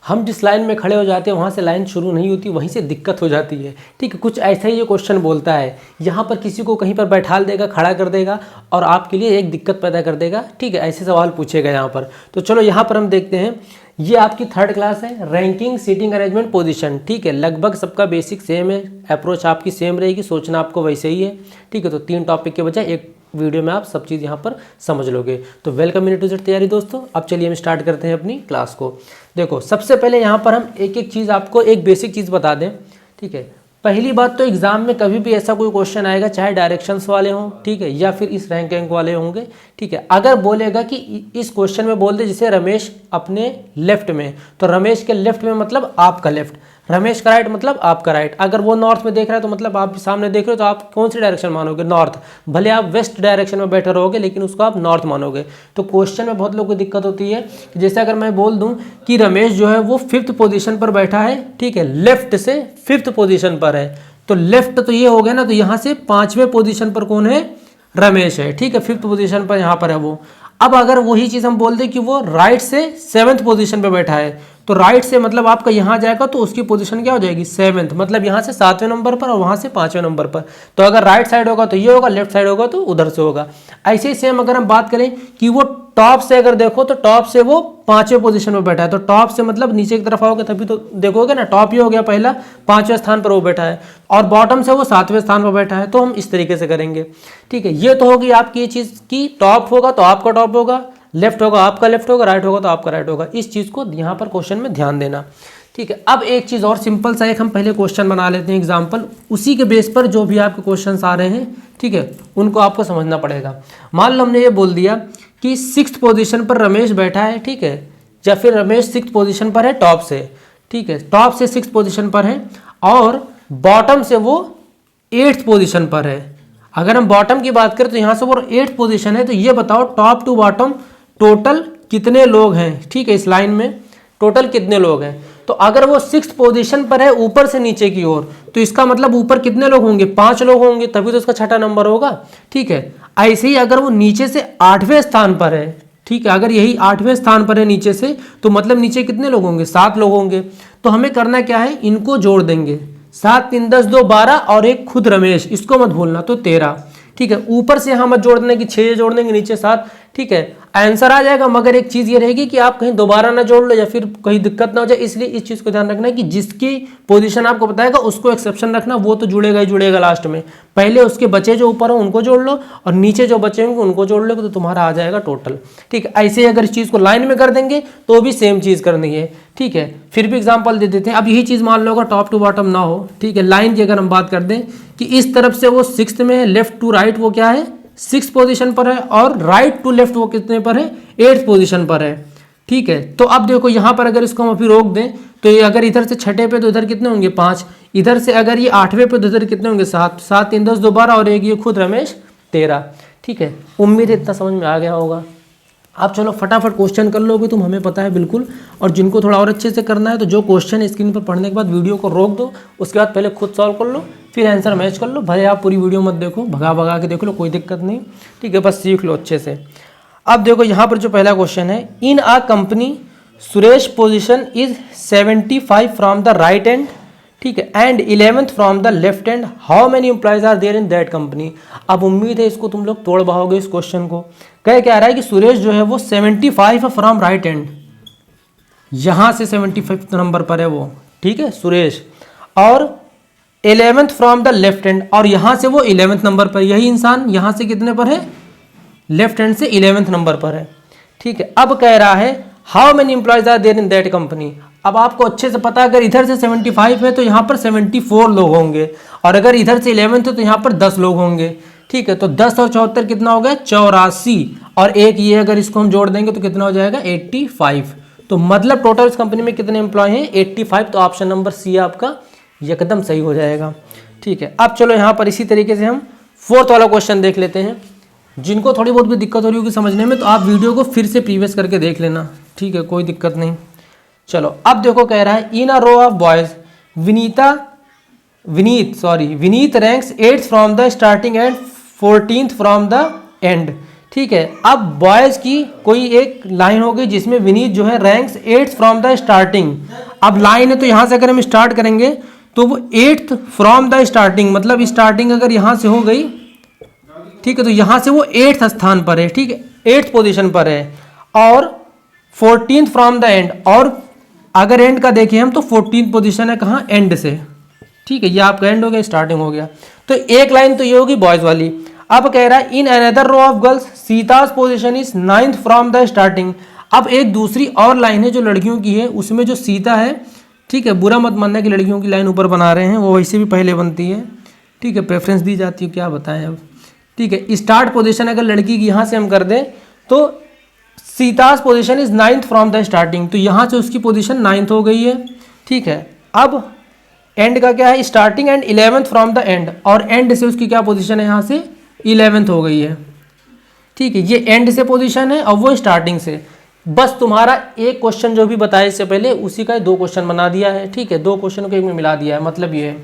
हम जिस लाइन में खड़े हो जाते हैं वहाँ से लाइन शुरू नहीं होती, वहीं से दिक्कत हो जाती है। ठीक है, कुछ ऐसा ही ये क्वेश्चन बोलता है, यहाँ पर किसी को कहीं पर बैठाल देगा, खड़ा कर देगा और आपके लिए एक दिक्कत पैदा कर देगा। ठीक है, ऐसे सवाल पूछेगा यहाँ पर। तो चलो यहाँ पर हम देखते हैं, ये आपकी 3rd क्लास है, रैंकिंग, सीटिंग अरेंजमेंट, पोजीशन। ठीक है, लगभग सबका बेसिक सेम है, अप्रोच आपकी सेम रहेगी, सोचना आपको वैसे ही है। ठीक है, तो 3 टॉपिक के बजाय एक वीडियो में आप सब चीज़ यहाँ पर समझ लोगे। तो वेलकम इन टू जेड तैयारी दोस्तों। अब चलिए हम स्टार्ट करते हैं अपनी क्लास को। देखो, सबसे पहले यहाँ पर हम एक एक चीज़ आपको एक बेसिक चीज़ बता दें। ठीक है, पहली बात तो एग्जाम में कभी भी ऐसा कोई क्वेश्चन आएगा, चाहे डायरेक्शंस वाले हों, ठीक है, या फिर इस रैंक वाले होंगे। ठीक है, अगर बोलेगा कि इस क्वेश्चन में बोल दे जैसे रमेश अपने लेफ्ट में, तो रमेश के लेफ्ट में मतलब आपका लेफ्ट, रमेश का राइट मतलब आपका राइट। अगर वो नॉर्थ में देख रहा है तो मतलब आप सामने देख रहे हो, तो आप कौन सी डायरेक्शन मानोगे? नॉर्थ। भले आप वेस्ट डायरेक्शन में बैठे रहोगे लेकिन उसको आप नॉर्थ मानोगे। तो क्वेश्चन में बहुत लोगों को दिक्कत होती है कि जैसे अगर मैं बोल दूं कि रमेश जो है वो 5th पोजीशन पर बैठा है, ठीक है, लेफ्ट से 5th पोजीशन पर है, तो लेफ्ट तो ये हो गया ना, तो यहाँ से 5वें पोजीशन पर कौन है? रमेश है। ठीक है, 5th पोजीशन पर यहाँ पर है वो। अब अगर वही चीज़ हम बोल दें कि वो राइट से 7th पोजीशन पर बैठा है, तो राइट से मतलब आपका यहाँ जाएगा तो उसकी पोजीशन क्या हो जाएगी? 7th, मतलब यहाँ से 7वें नंबर पर और वहाँ से 5वें नंबर पर। तो अगर राइट साइड होगा तो ये होगा, लेफ्ट साइड होगा तो उधर से होगा। ऐसे ही सेम अगर हम बात करें कि वो टॉप से अगर देखो तो टॉप से वो 5वें पोजीशन पर बैठा है, तो टॉप से मतलब नीचे की तरफ आओगे तभी तो देखोगे ना, टॉप ये हो गया पहला, 5वें स्थान पर वो बैठा है, और बॉटम से वो 7वें स्थान पर बैठा है। तो हम इस तरीके से करेंगे। ठीक है, ये तो होगी आपकी ये चीज़ की टॉप होगा तो आपका टॉप होगा, लेफ्ट होगा आपका लेफ्ट होगा, राइट होगा तो आपका राइट होगा। इस चीज़ को यहाँ पर क्वेश्चन में ध्यान देना। ठीक है, अब एक चीज़ और सिंपल सा एक हम पहले क्वेश्चन बना लेते हैं एग्जाम्पल, उसी के बेस पर जो भी आपके क्वेश्चंस आ रहे हैं, ठीक है, उनको आपको समझना पड़ेगा। मान लो हमने ये बोल दिया कि 6th पोजीशन पर रमेश बैठा है, ठीक है, या फिर रमेश 6th पोजीशन पर है टॉप से, ठीक है, टॉप से 6th पोजीशन पर है, और बॉटम से वो 8th पोजीशन पर है। अगर हम बॉटम की बात करें तो यहाँ से वो 8th पोजीशन है, तो ये बताओ टॉप टू बॉटम टोटल कितने लोग हैं? ठीक है, इस लाइन में टोटल कितने लोग हैं? तो अगर वो 6th पोजीशन पर है ऊपर से नीचे की ओर, तो इसका मतलब ऊपर कितने लोग होंगे? 5 लोग होंगे, तभी तो उसका 6ठा नंबर होगा। ठीक है, ऐसे ही अगर वो नीचे से 8वें स्थान पर है, ठीक है, अगर यही 8वें स्थान पर है नीचे से, तो मतलब नीचे कितने लोग होंगे? 7 लोग होंगे। तो हमें करना क्या है, इनको जोड़ देंगे, 7 3 10 2 12 और एक खुद रमेश, इसको मत भूलना, तो 13। ठीक है, ऊपर से यहाँ मत जोड़ देने की 6 जोड़ देंगे, नीचे 7। ठीक है, आंसर आ जाएगा, मगर एक चीज़ ये रहेगी कि आप कहीं दोबारा ना जोड़ लो या फिर कहीं दिक्कत ना हो जाए, इसलिए इस चीज़ को ध्यान रखना है कि जिसकी पोजीशन आपको बताएगा उसको एक्सेप्शन रखना, वो तो जुड़ेगा ही जुड़ेगा लास्ट में। पहले उसके बचे जो ऊपर हो उनको जोड़ लो और नीचे जो बचे होंगे उनको जोड़ लो, तो तुम्हारा आ जाएगा टोटल। ठीक है, ऐसे ही अगर इस चीज़ को लाइन में कर देंगे तो भी सेम चीज़ करनी है। ठीक है, फिर भी एग्जाम्पल दे देते हैं। अब यही चीज़ मान लो अगर टॉप टू बॉटम ना हो, ठीक है, लाइन की अगर हम बात कर दें कि इस तरफ से वो 6th में है, लेफ्ट टू राइट वो क्या है? 6th पोजीशन पर है, और राइट टू लेफ्ट वो कितने पर है? 8th पोजीशन पर है। ठीक है, तो अब देखो यहाँ पर अगर इसको हम अभी रोक दें तो ये अगर इधर से 6ठे पे तो इधर कितने होंगे? 5। इधर से अगर ये 8वें पे तो इधर कितने होंगे? 7। 7 3 10 2 12 और एक ये खुद रमेश 13। ठीक है, उम्मीद है इतना समझ में आ गया होगा। आप चलो फटाफट क्वेश्चन कर लोगे तुम, हमें पता है बिल्कुल। और जिनको थोड़ा और अच्छे से करना है तो जो क्वेश्चन स्क्रीन पर पढ़ने के बाद वीडियो को रोक दो, उसके बाद पहले खुद सॉल्व कर लो, फिर आंसर मैच कर लो। भले आप पूरी वीडियो मत देखो, भगा भगा के देख लो, कोई दिक्कत नहीं। ठीक है, बस सीख लो अच्छे से। अब देखो यहाँ पर जो पहला क्वेश्चन है, in a company Suresh position is 75 from the right end, ठीक है, and 11th from the left end, how many employees are there in that company. अब उम्मीद है इसको तुम लोग तोड़ बहाओगे इस क्वेश्चन को। कह क्या रहा है कि सुरेश जो है वो 75 फ्रॉम राइट एंड, यहाँ से 75 नंबर पर है वो, ठीक है, सुरेश, और 11th from the left and, और यहाँ से वो 11th नंबर पर, यही इंसान यहाँ से कितने पर है? लेफ्ट हैंड से 11th नंबर पर है। ठीक है, अब कह रहा है how many employees are there in that company. अब आपको अच्छे से पता है अगर इधर से 75 है तो यहाँ पर 74 लोग होंगे, और अगर इधर से 11th है तो यहाँ पर 10 लोग होंगे। ठीक है, तो 10 और 74 कितना हो गया? 84, और एक ये अगर इसको हम जोड़ देंगे तो कितना हो जाएगा? 85। तो मतलब टोटल इस कंपनी में कितने एम्प्लॉय हैं? 85। तो ऑप्शन नंबर सी आपका एकदम सही हो जाएगा। ठीक है, अब चलो यहाँ पर इसी तरीके से हम 4th वाला क्वेश्चन देख लेते हैं। जिनको थोड़ी बहुत भी दिक्कत हो रही होगी समझने में तो आप वीडियो को फिर से प्रीवियस करके देख लेना। ठीक है, कोई दिक्कत नहीं। चलो अब देखो, कह रहा है in a row of boys Vineet ranks 8th from the starting end 14th from the end. ठीक है। अब बॉयज़ की कोई एक लाइन हो गई जिसमें विनीत जो है ranks 8th from the starting. अब लाइन है तो यहाँ से अगर हम स्टार्ट करेंगे तो वो 8th फ्रॉम द स्टार्टिंग, मतलब स्टार्टिंग अगर यहाँ से हो गई, ठीक है, तो यहाँ से वो 8th स्थान पर है, ठीक है, 8th पोजीशन पर है। और 14th फ्रॉम द एंड, और अगर एंड का देखें हम तो 14th पोजीशन है कहाँ, एंड से, ठीक है, ये आपका एंड हो गया, स्टार्टिंग हो गया। तो एक लाइन तो ये होगी बॉयज़ वाली। अब कह रहा है in another row of girls Sita's position is 9th from the starting. अब एक दूसरी और लाइन है जो लड़कियों की है, उसमें जो सीता है, ठीक है, बुरा मत मानना कि लड़कियों की लाइन ऊपर बना रहे हैं, वो वैसे भी पहले बनती है, ठीक है, प्रेफरेंस दी जाती है, क्या बताएं अब, ठीक है। स्टार्ट पोजीशन अगर लड़की की यहाँ से हम कर दें तो Sita's position is 9th from the starting, तो यहाँ से उसकी पोजीशन 9th हो गई है, ठीक है। अब एंड का क्या है, starting and 11th from the and, और एंड से उसकी क्या पोजीशन है, यहाँ से 11th हो गई है, ठीक है। ये एंड से पोजीशन है और वो स्टार्टिंग से। बस तुम्हारा एक क्वेश्चन जो भी बताया इससे पहले उसी का 2 क्वेश्चन बना दिया है, ठीक है, 2 क्वेश्चन को एक में मिला दिया है। मतलब ये है,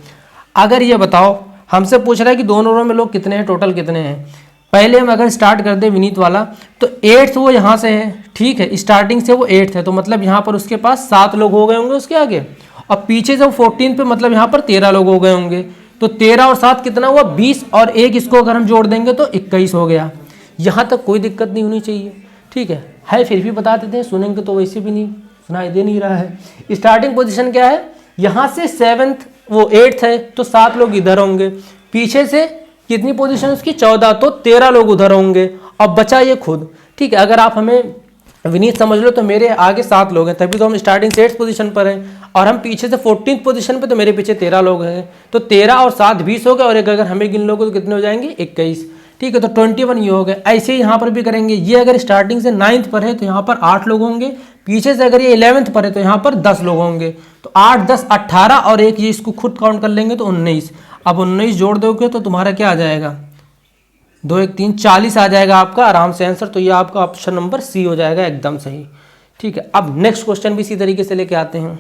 अगर ये बताओ, हमसे पूछ रहा है कि दोनों रो में लोग कितने हैं, टोटल कितने हैं। पहले हम अगर स्टार्ट कर दें विनीत वाला तो 8th वो यहाँ से है, ठीक है, स्टार्टिंग से वो 8th है, तो मतलब यहाँ पर उसके पास 7 लोग हो गए होंगे उसके आगे, और पीछे से 14 पे मतलब यहाँ पर 13 लोग हो गए होंगे। तो 13 और 7 कितना हुआ, 20, और एक इसको अगर हम जोड़ देंगे तो 21 हो गया। यहाँ तक कोई दिक्कत नहीं होनी चाहिए, ठीक है फिर भी बता देते हैं, सुनेंगे तो वैसे भी नहीं सुनाई दे नहीं रहा है। स्टार्टिंग पोजीशन क्या है, यहाँ से 7th वो 8th है, तो 7 लोग इधर होंगे, पीछे से कितनी पोजीशन उसकी 14, तो 13 लोग उधर होंगे, और बचा ये खुद, ठीक है। अगर आप हमें विनीत समझ लो तो मेरे आगे 7 लोग हैं, तभी तो हम स्टार्टिंग से 8th पोजीशन पर हैं, और हम पीछे से 14th पोजीशन पे, तो मेरे पीछे 13 लोग हैं, तो 13 और 7 20 हो गए, और एक अगर हमें गिन लोगे तो कितने हो जाएंगे, 21, ठीक है, तो 21 ये हो गए। ऐसे ही यहाँ पर भी करेंगे, ये अगर स्टार्टिंग से 9th पर है तो यहाँ पर 8 लोग होंगे, पीछे से अगर ये 11th पर है तो यहाँ पर 10 लोग होंगे, तो 8 10 18, और एक ये इसको खुद काउंट कर लेंगे तो 19। अब 19 जोड़ दोगे तो तुम्हारा क्या आ जाएगा, 2 1 3 40 आ जाएगा आपका आराम से आंसर। तो ये आपका ऑप्शन नंबर सी हो जाएगा, एकदम सही, ठीक है। अब नेक्स्ट क्वेश्चन भी इसी तरीके से लेके आते हैं।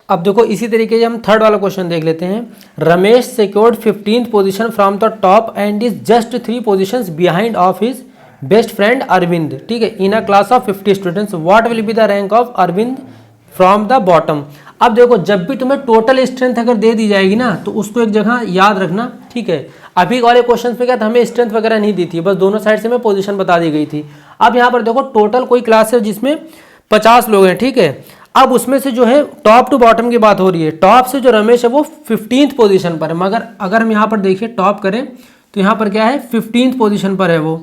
अब देखो इसी तरीके से हम थर्ड वाला क्वेश्चन देख लेते हैं। Ramesh secured 15th position from the top and is just 3 positions behind of his best friend Arvind, ठीक है, in a class of 50 students, what will be the rank of Arvind from the bottom. अब देखो जब भी तुम्हें टोटल स्ट्रेंथ अगर दे दी जाएगी ना तो उसको एक जगह याद रखना, ठीक है। अभी वाले क्वेश्चन में क्या था, हमें स्ट्रेंथ वगैरह नहीं दी थी, बस दोनों साइड से हमें पोजीशन बता दी गई थी। अब यहाँ पर देखो टोटल कोई क्लास है जिसमें 50 लोग हैं, ठीक है। अब उसमें से जो है टॉप टू बॉटम की बात हो रही है, टॉप से जो रमेश है वो 15th पोजीशन पर है, मगर अगर हम यहाँ पर देखिए टॉप करें तो यहाँ पर क्या है 15th पोजीशन पर है वो,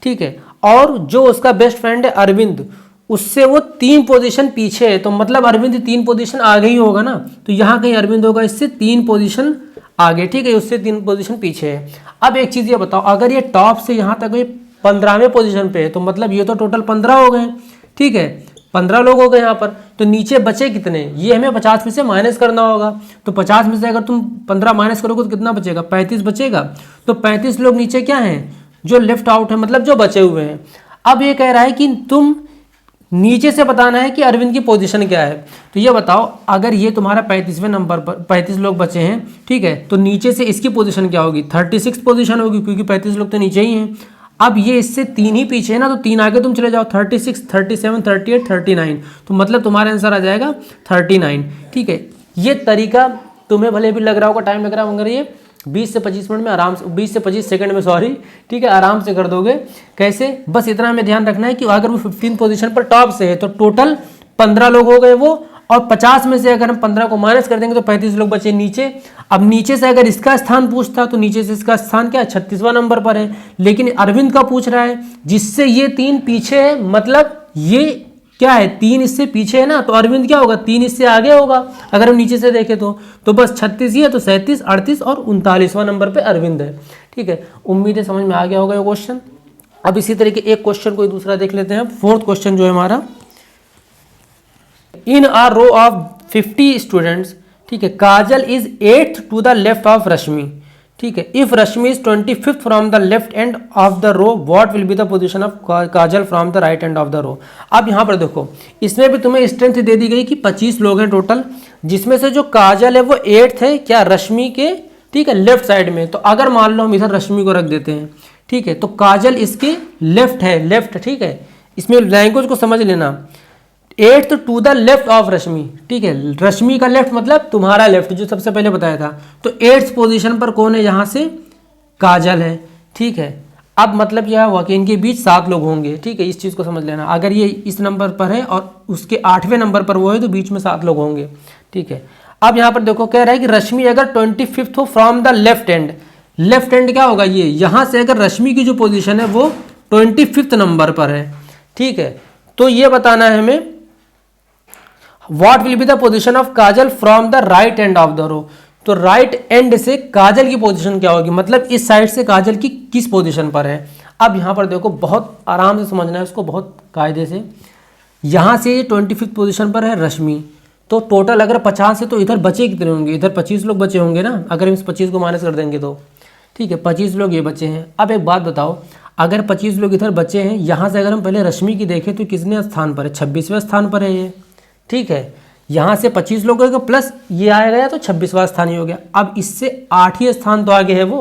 ठीक है। और जो उसका बेस्ट फ्रेंड है अरविंद, उससे वो 3 पोजीशन पीछे है, तो मतलब अरविंद 3 पोजीशन आगे ही होगा ना, तो यहाँ कहीं अरविंद होगा इससे 3 पोजीशन आगे, ठीक है, उससे 3 पोजीशन पीछे है। अब एक चीज़ ये बताओ, अगर ये टॉप से यहाँ तक ये 15वें पोजीशन पे है तो मतलब ये तो टोटल 15 हो गए, ठीक है, 15 लोग हो गए यहाँ पर, तो नीचे बचे कितने, ये हमें 50 में से माइनस करना होगा। तो 50 में से अगर तुम 15 माइनस करोगे तो कितना बचेगा, 35 बचेगा। तो 35 लोग नीचे क्या हैं, जो लेफ्ट आउट है, मतलब जो बचे हुए हैं। अब ये कह रहा है कि तुम नीचे से बताना है कि अरविंद की पोजीशन क्या है। तो ये बताओ, अगर ये तुम्हारा 35वें नंबर पर 35 लोग बचे हैं, ठीक है, तो नीचे से इसकी पोजीशन क्या होगी, 36 पोजीशन होगी, क्योंकि 35 लोग तो नीचे ही हैं। अब ये इससे 3 ही पीछे है ना, तो 3 आगे तुम चले जाओ, 36 37 38 39, तो मतलब तुम्हारा आंसर आ जाएगा 39, ठीक है। ये तरीका तुम्हें भले भी लग रहा होगा टाइम लग रहा है, मगर ये 20 से 25 मिनट में आराम से, 20 से 25 सेकंड में, सॉरी, ठीक है, आराम से कर दोगे। कैसे, बस इतना हमें ध्यान रखना है कि अगर वो 15 पोजीशन पर टॉप से है तो टोटल 15 लोग हो गए वो, और 50 में से अगर हम 15 को माइनस कर देंगे तो 35 लोग बचे नीचे। अब नीचे से अगर इसका स्थान पूछता तो नीचे से इसका स्थान क्या है, 36वां नंबर पर है, लेकिन अरविंद का पूछ रहा है जिससे ये 3 पीछे है, मतलब ये क्या है 3 इससे पीछे है ना, तो अरविंद क्या होगा 3 इससे आगे होगा अगर हम नीचे से देखें तो बस 36 ही है, तो 37 38 और 39वां नंबर पे अरविंद है, ठीक है। उम्मीद है समझ में आ गया होगा ये क्वेश्चन। अब इसी तरीके एक क्वेश्चन कोई दूसरा देख लेते हैं। 4th क्वेश्चन जो है हमारा, इन आ रो ऑफ 50 स्टूडेंट्स, ठीक है, Kajal is 8th to the left of Rashmi, ठीक है। If Rashmi is 25th from the left end of the row, what will be the position of Kajal from the right end of the row. अब यहाँ पर देखो इसमें भी तुम्हें स्ट्रेंथ दे दी गई कि 25 लोग हैं टोटल, जिसमें से जो काजल है वो 8th है क्या, रश्मि के, ठीक है, लेफ्ट साइड में। तो अगर मान लो हम इधर रश्मि को रख देते हैं, ठीक है, तो काजल इसके लेफ्ट है, लेफ्ट, ठीक है, इसमें लैंग्वेज को समझ लेना। 8th to the left of Rashmi, ठीक है, रश्मि का लेफ्ट मतलब तुम्हारा लेफ्ट, जो सबसे पहले बताया था। तो 8th पोजीशन पर कौन है, यहाँ से काजल है, ठीक है। अब मतलब यह हुआ कि इनके बीच 7 लोग होंगे, ठीक है, इस चीज़ को समझ लेना। अगर ये इस नंबर पर है और उसके 8वें नंबर पर वो है तो बीच में 7 लोग होंगे, ठीक है। अब यहाँ पर देखो कह रहा है कि रश्मि अगर 25th हो from the left and, left and क्या होगा, ये यहाँ से अगर रश्मि की जो पोजीशन है वो 25th नंबर पर है, ठीक है। तो ये बताना है हमें what will be the position of Kajal from the right end of the row. तो राइट एंड से काजल की पोजीशन क्या होगी, मतलब इस साइड से काजल की किस पोजीशन पर है। अब यहाँ पर देखो बहुत आराम से समझना है उसको, बहुत कायदे से। यहाँ से ये 25th पोजीशन पर है रश्मि, तो टोटल अगर 50 है तो इधर बचे कितने होंगे, इधर 25 लोग बचे होंगे ना, अगर हम इस 25 को माइनस कर देंगे तो, ठीक है, 25 लोग ये बचे हैं। अब एक बात बताओ, अगर 25 लोग इधर बचे हैं, यहाँ से अगर हम पहले रश्मि की देखें तो कितने स्थान पर है, 26वें स्थान पर है ये, ठीक है। यहाँ से 25 लोगों का प्लस ये आया गया तो 26वां स्थान ही हो गया। अब इससे 8ही स्थान तो आगे है वो,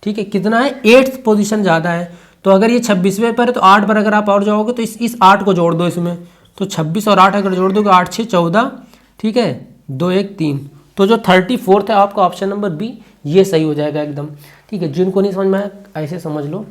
ठीक है, कितना है, 8th पोजीशन ज़्यादा है। तो अगर ये 26वें पर है तो 8 पर अगर आप और जाओगे तो इस 8 को जोड़ दो इसमें, तो 26 और 8 अगर जोड़ दोगे 8 6 14, ठीक है, 2 1 3, तो जो 34th है आपका ऑप्शन नंबर बी, ये सही हो जाएगा एकदम, ठीक है। जिनको नहीं समझ में आया ऐसे समझ लो,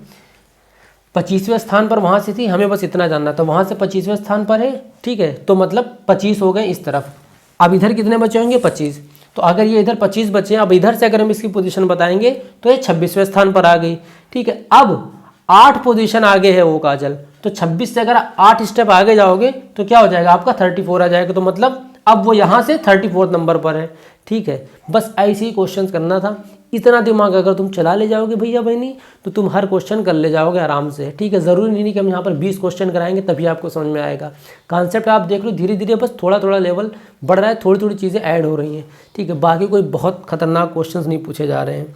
25वें स्थान पर वहाँ से थी, हमें बस इतना जानना था, वहाँ से 25वें स्थान पर है, ठीक है, तो मतलब 25 हो गए इस तरफ। अब इधर कितने बचे होंगे, 25, तो अगर ये इधर 25 बचे हैं, अब इधर से अगर हम इसकी पोजीशन बताएंगे तो ये 26वें स्थान पर आ गई, ठीक है। अब 8 पोजीशन आगे है वो काजल, तो 26 से अगर 8 स्टेप आगे जाओगे तो क्या हो जाएगा आपका 34 आ जाएगा, तो मतलब अब वो यहाँ से 34 नंबर पर है, ठीक है। बस ऐसे ही क्वेश्चन करना था। इतना दिमाग अगर तुम चला ले जाओगे भैया बहनी तो तुम हर क्वेश्चन कर ले जाओगे आराम से, ठीक है। ज़रूरी नहीं कि हम यहाँ पर 20 क्वेश्चन कराएंगे तभी आपको समझ में आएगा। कॉन्सेप्ट आप देख लो धीरे धीरे, बस थोड़ा थोड़ा लेवल बढ़ रहा है, थोड़ी थोड़ी चीज़ें ऐड हो रही हैं, ठीक है। बाकी कोई बहुत खतरनाक क्वेश्चन नहीं पूछे जा रहे हैं।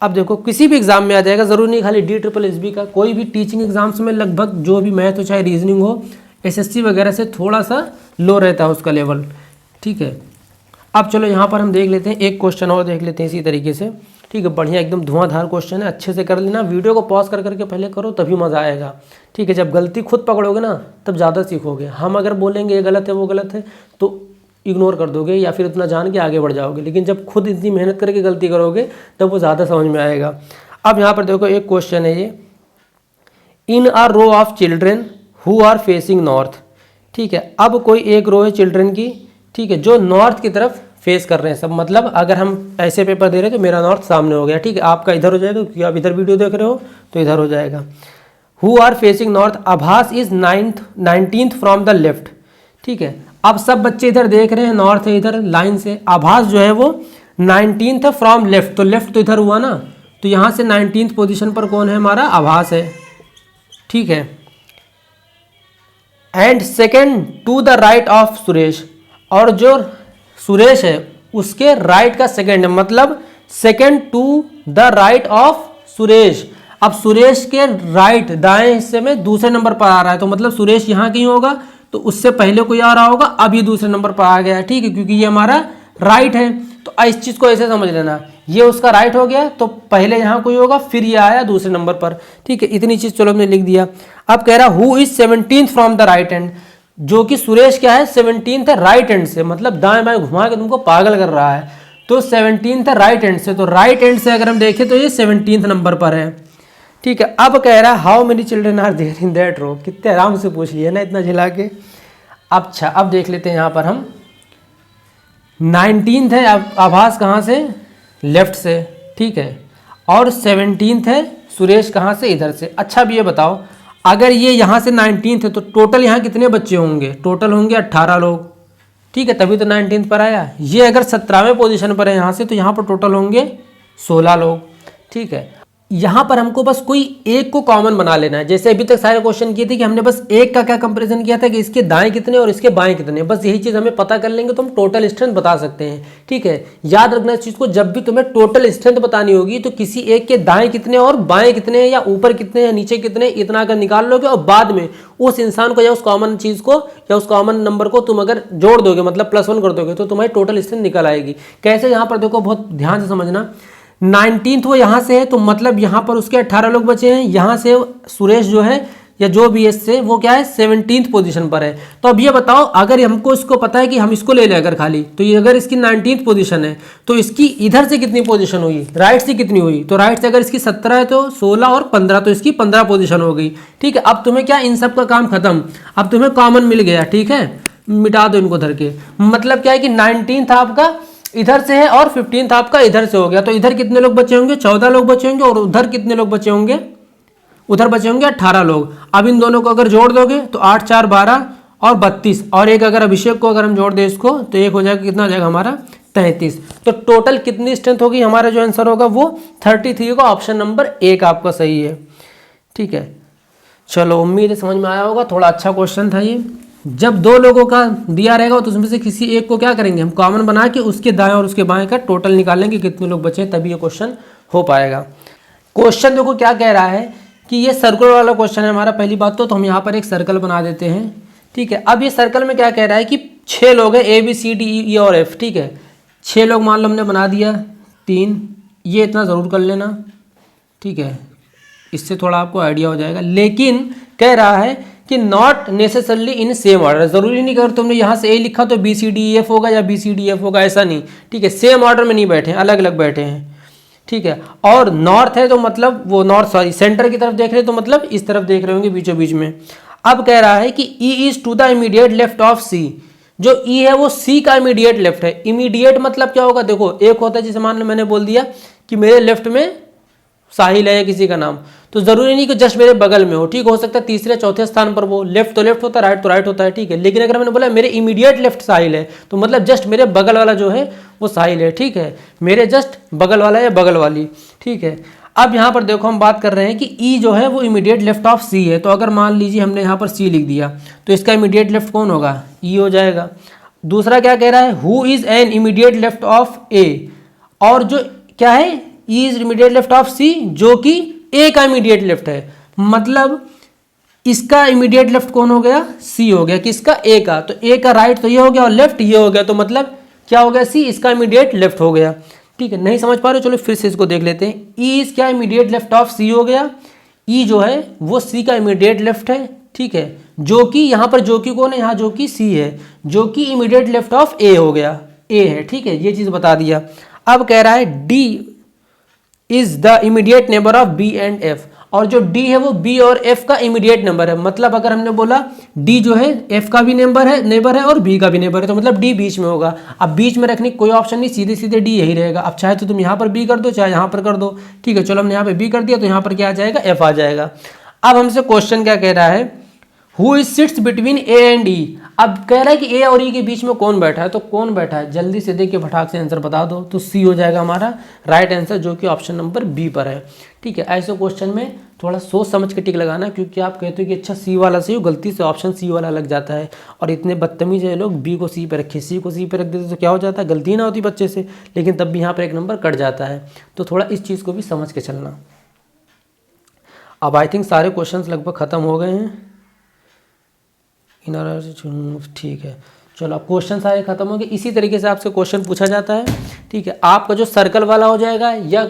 अब देखो किसी भी एग्जाम में आ जाएगा, ज़रूरी नहीं खाली DSSB का, कोई भी टीचिंग एग्जाम्स में लगभग जो भी मैथ हो चाहे रीजनिंग हो, SSC वगैरह से थोड़ा सा लो रहता है उसका लेवल, ठीक है। अब चलो यहाँ पर हम देख लेते हैं, एक क्वेश्चन और देख लेते हैं इसी तरीके से, ठीक है। बढ़िया एकदम धुआंधार क्वेश्चन है, अच्छे से कर लेना, वीडियो को पॉज कर करके पहले करो तभी मज़ा आएगा, ठीक है। जब गलती खुद पकड़ोगे ना तब ज़्यादा सीखोगे। हम अगर बोलेंगे ये गलत है वो गलत है तो इग्नोर कर दोगे या फिर उतना जान के आगे बढ़ जाओगे, लेकिन जब खुद इतनी मेहनत करके गलती करोगे तब वो ज़्यादा समझ में आएगा। अब यहाँ पर देखो एक क्वेश्चन है ये, in a row of children who are facing north, ठीक है। अब कोई एक रो है चिल्ड्रेन की, ठीक है, जो नॉर्थ की तरफ फेस कर रहे हैं सब, मतलब अगर हम ऐसे पेपर दे रहे हैं तो मेरा नॉर्थ सामने हो गया, ठीक है। आपका इधर हो जाएगा क्योंकि आप इधर वीडियो देख रहे हो तो इधर हो जाएगा। हु आर फेसिंग नॉर्थ, आभास is 19th from the left, ठीक है। अब सब बच्चे इधर देख रहे हैं, नॉर्थ है इधर लाइन से, आभास जो है वो 19th है फ्रॉम लेफ्ट, तो लेफ्ट तो इधर हुआ ना, तो यहाँ से 19th पोजिशन पर कौन है हमारा, आभास है, ठीक है। And second to the right of Suresh, और जो सुरेश है उसके राइट का सेकंड है, मतलब second to the right of Suresh. अब सुरेश के राइट दाएं हिस्से में दूसरे नंबर पर आ रहा है, तो मतलब सुरेश यहाँ कहीं होगा, तो उससे पहले कोई आ रहा होगा, अब ये दूसरे नंबर पर आ गया, ठीक है, क्योंकि ये हमारा राइट है। तो इस चीज़ को ऐसे समझ लेना, ये उसका राइट हो गया तो पहले यहाँ कोई होगा फिर ये आया दूसरे नंबर पर, ठीक है। इतनी चीज़ चलो हमने लिख दिया। अब कह रहा who is 17th from the right and, जो कि सुरेश क्या है 17th है राइट एंड से, मतलब दाएं बाएं घुमा के तुमको पागल कर रहा है, तो 17th है राइट एंड से, तो राइट एंड से अगर हम देखें तो ये 17th नंबर पर है, ठीक है। अब कह रहा है how many children are there in that row, कितने आराम से पूछ लिया ना इतना झिला के। अच्छा अब देख लेते हैं यहाँ पर हम 19th है आभास कहाँ से, लेफ्ट से, ठीक है, और 17th है सुरेश कहाँ से, इधर से। अच्छा अब ये बताओ अगर ये यहाँ से 19th है तो टोटल यहाँ कितने बच्चे होंगे, टोटल होंगे 18 लोग, ठीक है, तभी तो 19th पर आया। ये अगर 17वें पोजीशन पर है यहाँ से तो यहाँ पर टोटल होंगे 16 लोग, ठीक है। यहाँ पर हमको बस कोई एक को कॉमन बना लेना है, जैसे अभी तक सारे क्वेश्चन किए थे कि हमने बस एक का क्या कंपैरिजन किया था कि इसके दाएं कितने और इसके बाएं कितने, बस यही चीज़ हमें पता कर लेंगे तो हम टोटल स्ट्रेंथ बता सकते हैं, ठीक है। याद रखना इस चीज़ को, जब भी तुम्हें टोटल स्ट्रेंथ बतानी होगी तो किसी एक के दाएं कितने और बाएं कितने या ऊपर कितने या नीचे कितने, इतना अगर निकाल लोगे और बाद में उस इंसान को या उस कॉमन चीज़ को या उस कॉमन नंबर को तुम अगर जोड़ दोगे, मतलब +1 कर दोगे, तो तुम्हारी टोटल स्ट्रेंथ निकल आएगी। कैसे, यहाँ पर देखो बहुत ध्यान से समझना, 19th वो यहाँ से है, तो मतलब यहाँ पर उसके 18 लोग बचे हैं। यहाँ से सुरेश जो है या जो भी इससे वो क्या है 17th पोजीशन पर है। तो अब ये बताओ, अगर हमको इसको पता है कि हम इसको ले लें अगर खाली, तो ये अगर इसकी 19th पोजीशन है तो इसकी इधर से कितनी पोजीशन हुई, राइट से कितनी हुई, तो राइट से अगर इसकी 17 है तो 16 और 15, तो इसकी 15 पोजीशन हो गई। ठीक है, अब तुम्हें क्या इन सब का काम खत्म, अब तुम्हें कॉमन मिल गया। ठीक है, मिटा दो इनको धर के। मतलब क्या है कि 19th आपका इधर से है और 15th आपका इधर से हो गया, तो इधर कितने लोग बचे होंगे, 14 लोग बचे होंगे, और उधर कितने लोग बचे होंगे, उधर बचे होंगे 18 लोग। अब इन दोनों को अगर जोड़ दोगे तो 8 4 12 और 32, और एक अगर अभिषेक को अगर हम जोड़ दें इसको, तो एक हो जाएगा, कितना हो जाएगा हमारा 33। तो टोटल कितनी स्ट्रेंथ होगी, हमारा जो आंसर होगा वो 33 का ऑप्शन नंबर 1 आपका सही है। ठीक है, चलो उम्मीद है समझ में आया होगा, थोड़ा अच्छा क्वेश्चन था ये। जब दो लोगों का दिया रहेगा तो उसमें से किसी एक को क्या करेंगे, हम कॉमन बना के उसके दाएं और उसके बाएं का टोटल निकालेंगे कितने लोग बचे, तभी ये क्वेश्चन हो पाएगा। क्वेश्चन देखो क्या कह रहा है कि ये सर्कल वाला क्वेश्चन है हमारा। पहली बात तो हम यहाँ पर एक सर्कल बना देते हैं। ठीक है, अब ये सर्कल में क्या कह रहा है कि 6 लोग हैं, ए बी सी डी ई और एफ। ठीक है, 6 लोग मान लो हमने बना दिया, 3, ये इतना ज़रूर कर लेना। ठीक है, इससे थोड़ा आपको आइडिया हो जाएगा। लेकिन कह रहा है कि not necessarily in same order, ज़रूरी नहीं कि अगर तुमने यहाँ से ए लिखा तो B C D E F होगा या बी सी डी एफ होगा, ऐसा नहीं। ठीक है, सेम ऑर्डर में नहीं बैठे, अलग अलग बैठे हैं। ठीक है, और नॉर्थ है तो मतलब वो नॉर्थ, सॉरी सेंटर की तरफ देख रहे हैं तो मतलब इस तरफ देख रहे होंगे बीचों बीच में। अब कह रहा है कि E is to the immediate left of C, जो ई है वो सी का इमीडिएट लेफ्ट है। इमीडिएट मतलब क्या होगा, देखो एक होता है जैसे मान लो मैंने बोल दिया कि मेरे लेफ्ट में साहिल है किसी का नाम, तो जरूरी नहीं कि जस्ट मेरे बगल में हो। ठीक, हो सकता है तीसरे चौथे स्थान पर वो, लेफ्ट तो लेफ्ट होता है, राइट तो राइट होता है। ठीक है, लेकिन अगर मैंने बोला मेरे इमीडिएट लेफ्ट साहिल है, तो मतलब जस्ट मेरे बगल वाला जो है वो साहिल है। ठीक है, मेरे जस्ट बगल वाला या बगल वाली। ठीक है, अब यहाँ पर देखो हम बात कर रहे हैं कि ई जो है वो इमीडिएट लेफ्ट ऑफ सी है, तो अगर मान लीजिए हमने यहाँ पर सी लिख दिया तो इसका इमीडिएट लेफ्ट कौन होगा, ई हो जाएगा। दूसरा क्या कह रहा है, who is an immediate left of A, और जो क्या है E is immediate left of C, जो कि ए का इमीडिएट लेफ्ट है। मतलब इसका इमीडिएट लेफ्ट कौन हो गया, सी हो गया, किसका, ए का। तो ए का राइट तो ये हो गया और लेफ्ट ये हो गया, तो मतलब क्या हो गया, सी, इसका इमीडिएट लेफ्ट हो गया। ठीक है, नहीं समझ पा रहे हो, चलो फिर से इसको देख लेते हैं। ई इज क्या इमीडिएट लेफ्ट ऑफ सी हो गया, ई जो है वो सी का इमीडिएट लेफ्ट है। ठीक है, जो कि यहाँ पर जो कि कौन है, यहाँ जो कि सी है, जो कि इमीडिएट लेफ्ट ऑफ ए हो गया, ए है। ठीक है, ये चीज़ बता दिया। अब कह रहा है D is the immediate neighbour of B and F, और जो डी है वो बी और एफ का इमीडिएट नंबर है। मतलब अगर हमने बोला डी जो है एफ का भी नेबर है और बी का भी नेबर है, तो मतलब डी बीच में होगा। अब बीच में रखने की कोई ऑप्शन नहीं, सीधे सीधे डी यही रहेगा। अब चाहे तो तुम यहाँ पर बी कर दो, चाहे यहाँ पर कर दो। ठीक है, चलो हमने यहाँ पे बी कर दिया, तो यहाँ पर क्या आ जाएगा, एफ आ जाएगा। अब हमसे क्वेश्चन क्या कह रहा है, who is sits between A and E. अब कह रहा है कि ए और ई के बीच में कौन बैठा है, तो कौन बैठा है, जल्दी से देख के फटाक से आंसर बता दो। तो सी हो जाएगा हमारा राइट आंसर, जो कि ऑप्शन नंबर बी पर है। ठीक है, ऐसे क्वेश्चन में थोड़ा सोच समझ के टिक लगाना, क्योंकि आप कहते हो कि अच्छा सी वाला सही हो, गलती से ऑप्शन सी वाला लग जाता है। और इतने बदतमीज है लोग, बी को सी पे रखे, सी को सी पे रख देते तो क्या हो जाता है, गलती ना होती बच्चे से, लेकिन तब भी यहाँ पर एक नंबर कट जाता है। तो थोड़ा इस चीज़ को भी समझ के चलना। अब आई थिंक सारे क्वेश्चन लगभग ख़त्म हो गए हैं। ठीक है, चलो अब क्वेश्चन सारे खत्म हो गए। इसी तरीके से आपसे क्वेश्चन पूछा जाता है। ठीक है, आपका जो सर्कल वाला हो जाएगा, या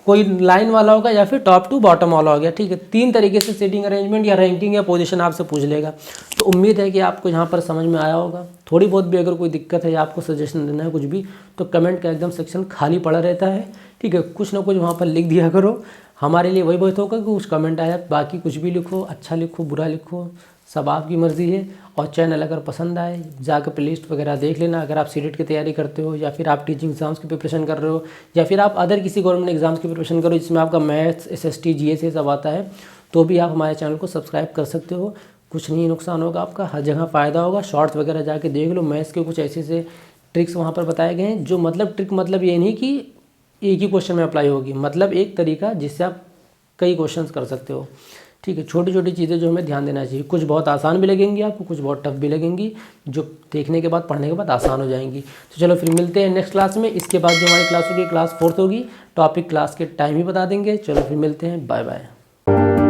कोई लाइन वाला होगा, या फिर टॉप टू बॉटम वाला हो गया। ठीक है, 3 तरीके से सीटिंग अरेंजमेंट या रैंकिंग या पोजीशन आपसे पूछ लेगा। तो उम्मीद है कि आपको यहाँ पर समझ में आया होगा। थोड़ी बहुत भी अगर कोई दिक्कत है या आपको सजेशन देना है कुछ भी, तो कमेंट का एकदम सेक्शन खाली पड़ा रहता है। ठीक है, कुछ ना कुछ वहाँ पर लिख दिया करो, हमारे लिए वही बहुत होगा कि कुछ कमेंट आया। बाकी कुछ भी लिखो, अच्छा लिखो बुरा लिखो, सब आपकी मर्ज़ी है। और चैनल अगर पसंद आए जाकर प्लेलिस्ट वगैरह देख लेना। अगर आप सीटेट की तैयारी करते हो, या फिर आप टीचिंग एग्जाम्स की प्रिपरेशन कर रहे हो, या फिर आप अदर किसी गवर्नमेंट एग्जाम्स की प्रिपरेशन करो जिसमें आपका मैथ्स, SST, GS सब आता है, तो भी आप हमारे चैनल को सब्सक्राइब कर सकते हो। कुछ नहीं नुकसान होगा आपका, हर जगह फ़ायदा होगा। शॉर्ट्स वगैरह जाके देख लो, मैथ्स के कुछ ऐसे ट्रिक्स वहाँ पर बताए गए हैं, जो मतलब ट्रिक मतलब ये नहीं कि एक ही क्वेश्चन में अप्लाई होगी, मतलब एक तरीका जिससे आप कई क्वेश्चंस कर सकते हो। ठीक है, छोटी छोटी चीज़ें जो हमें ध्यान देना चाहिए। कुछ बहुत आसान भी लगेंगी आपको, कुछ बहुत टफ भी लगेंगी, जो देखने के बाद पढ़ने के बाद आसान हो जाएंगी। तो चलो फिर मिलते हैं नेक्स्ट क्लास में। इसके बाद जो हमारी क्लास होगी, क्लास 4th होगी, टॉपिक क्लास के टाइम ही बता देंगे। चलो फिर मिलते हैं, बाय बाय।